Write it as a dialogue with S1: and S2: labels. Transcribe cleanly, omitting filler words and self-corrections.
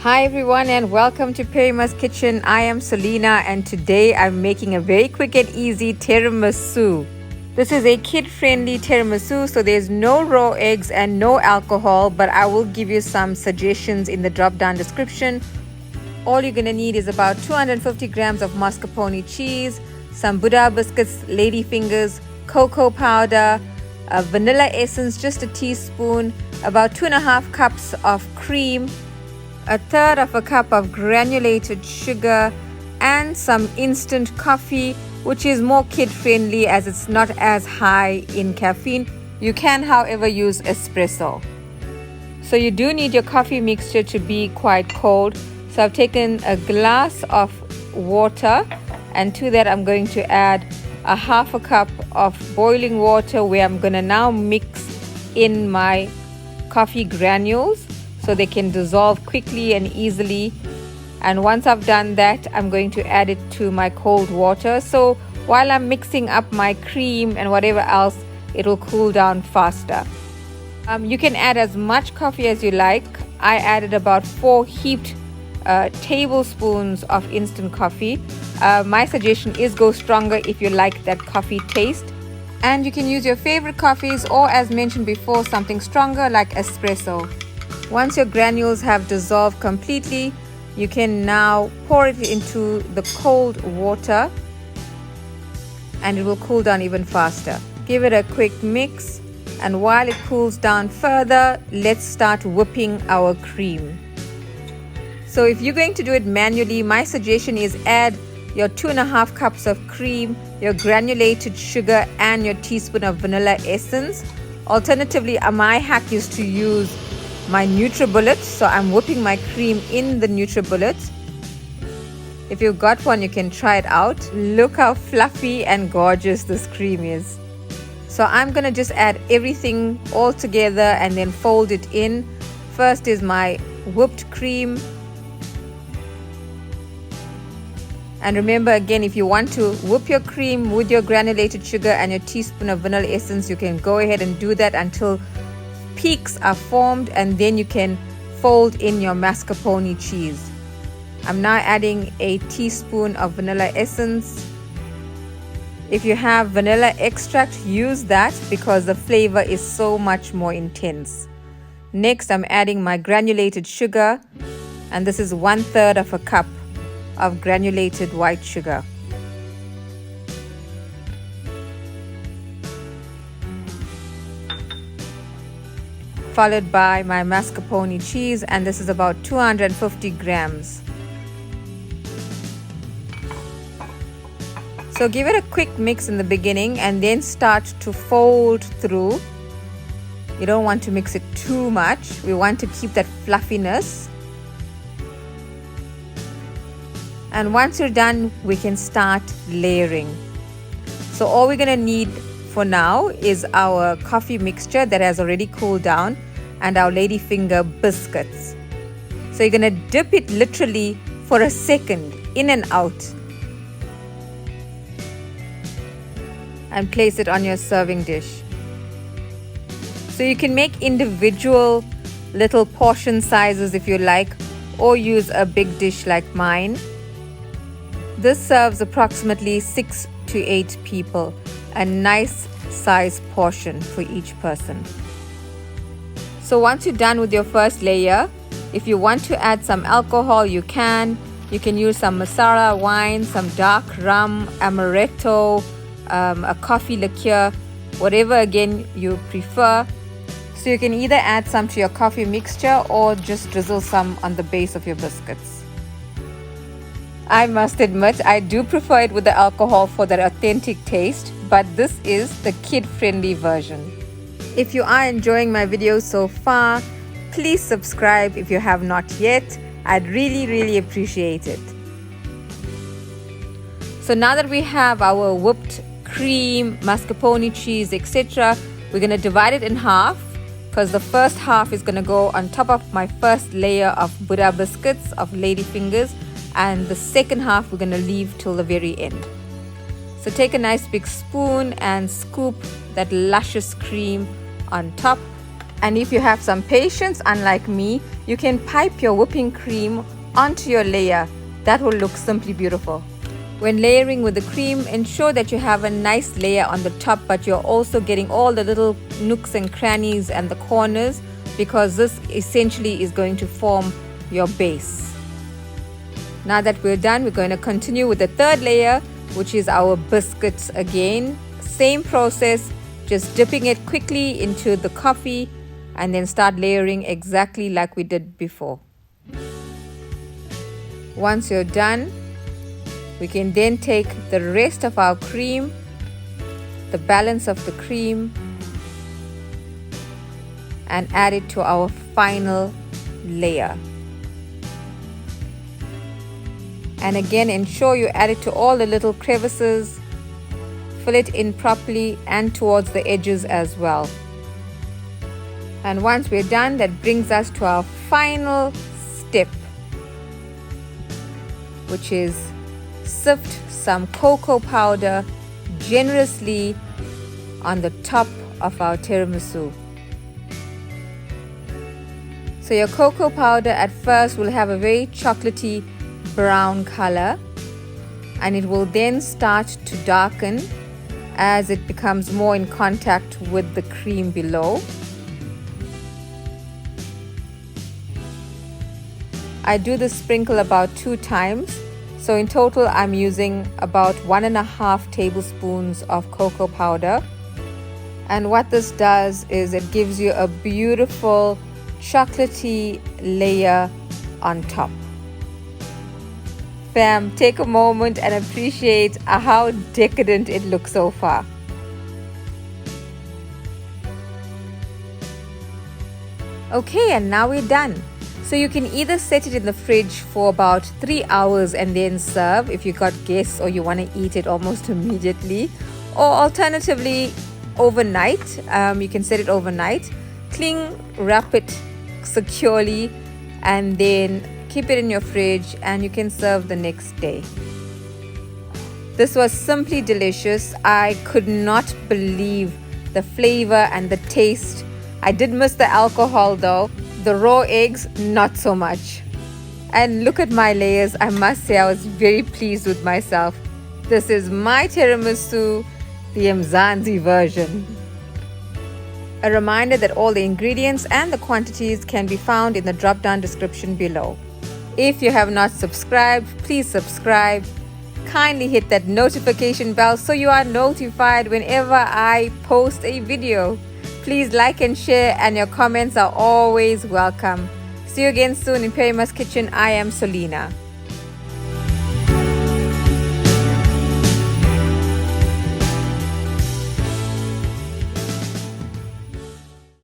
S1: Hi everyone and welcome to Perima's Kitchen. I am Selena and today I'm making a very quick and easy tiramisu. This is a kid-friendly tiramisu, so there's no raw eggs and no alcohol, but I will give you some suggestions in the drop-down description. All you're gonna need is about 250 grams of mascarpone cheese, some Buddha biscuits, ladyfingers, cocoa powder, vanilla essence, just a teaspoon, about 2.5 cups of cream, a third of a cup of granulated sugar, and some instant coffee, which is more kid friendly as it's not as high in caffeine. You can, however, use espresso. So you do need your coffee mixture to be quite cold. So I've taken a glass of water, and to that I'm going to add a half a cup of boiling water, where I'm going to now mix in my coffee granules so they can dissolve quickly and easily. And once I've done that, I'm going to add it to my cold water. So while I'm mixing up my cream and whatever else, it'll cool down faster. You can add as much coffee as you like. I added about 4 heaped tablespoons of instant coffee. My suggestion is go stronger if you like that coffee taste. And you can use your favorite coffees, or as mentioned before, something stronger like espresso. Once your granules have dissolved completely, you can now pour it into the cold water and it will cool down even faster. Give it a quick mix, and while it cools down further, let's start whipping our cream. So if you're going to do it manually, my suggestion is add your 2.5 cups of cream, your granulated sugar, and your teaspoon of vanilla essence. Alternatively, my hack is to use my NutriBullet, so I'm whipping my cream in the NutriBullet. If you've got one, you can try it out. Look how fluffy and gorgeous this cream is. So I'm gonna just add everything all together and then fold it in. First is my whipped cream. And remember, again, if you want to whip your cream with your granulated sugar and your teaspoon of vanilla essence, you can go ahead and do that until peaks are formed, and then you can fold in your mascarpone cheese. I'm now adding a teaspoon of vanilla essence. If you have vanilla extract, use that because the flavor is so much more intense. Next, I'm adding my granulated sugar, and this is 1/3 of a cup of granulated white sugar. Followed by my mascarpone cheese, and this is about 250 grams. So give it a quick mix in the beginning and then start to fold through. You don't want to mix it too much. We want to keep that fluffiness. And once you're done, we can start layering. So all we're gonna need for now is our coffee mixture that has already cooled down, and our ladyfinger biscuits. So you're gonna dip it literally for a second in and out and place it on your serving dish. So you can make individual little portion sizes if you like, or use a big dish like mine. This serves approximately 6 to 8 people, a nice size portion for each person. So once you're done with your first layer, if you want to add some alcohol, you can. You can use some marsala wine, some dark rum, amaretto, a coffee liqueur, whatever again you prefer. So you can either add some to your coffee mixture or just drizzle some on the base of your biscuits. I must admit, I do prefer it with the alcohol for that authentic taste, but this is the kid-friendly version. If you are enjoying my videos so far, please subscribe if you have not yet. I'd really appreciate it. So now that we have our whipped cream, mascarpone cheese, etc., we're going to divide it in half, because the first half is going to go on top of my first layer of Buddha biscuits, of ladyfingers, and the second half we're going to leave till the very end. So take a nice big spoon and scoop that luscious cream on top. And if you have some patience, unlike me, you can pipe your whipping cream onto your layer. That will look simply beautiful. When layering with the cream, ensure that you have a nice layer on the top, but you're also getting all the little nooks and crannies and the corners, because this essentially is going to form your base. Now that we're done, we're going to continue with the third layer, which is our biscuits again. Same process, just dipping it quickly into the coffee and then start layering exactly like we did before. Once you're done, we can then take the rest of our cream, the balance of the cream, and add it to our final layer. And again, ensure you add it to all the little crevices, fill it in properly and towards the edges as well. And once we're done, that brings us to our final step, which is sift some cocoa powder generously on the top of our tiramisu. So your cocoa powder at first will have a very chocolatey brown color, and it will then start to darken as it becomes more in contact with the cream below. I do the sprinkle about 2 times. So in total, I'm using about 1.5 tablespoons of cocoa powder. And what this does is it gives you a beautiful chocolatey layer on top. Fam, take a moment and appreciate how decadent it looks so far. Okay, and now we're done. So you can either set it in the fridge for about 3 hours and then serve if you got guests or you want to eat it almost immediately, or alternatively overnight. You can set it overnight, cling wrap it securely, and then keep it in your fridge and you can serve the next day. This was simply delicious. I could not believe the flavor and the taste. I did miss the alcohol though. The raw eggs, not so much. And look at my layers. I must say I was very pleased with myself. This is my tiramisu, the Mzansi version. A reminder that all the ingredients and the quantities can be found in the drop-down description below. If you have not subscribed, please subscribe. Kindly hit that notification bell so you are notified whenever I post a video. Please like and share, and your comments are always welcome. See you again soon in Perimaskitchen. I am Selena.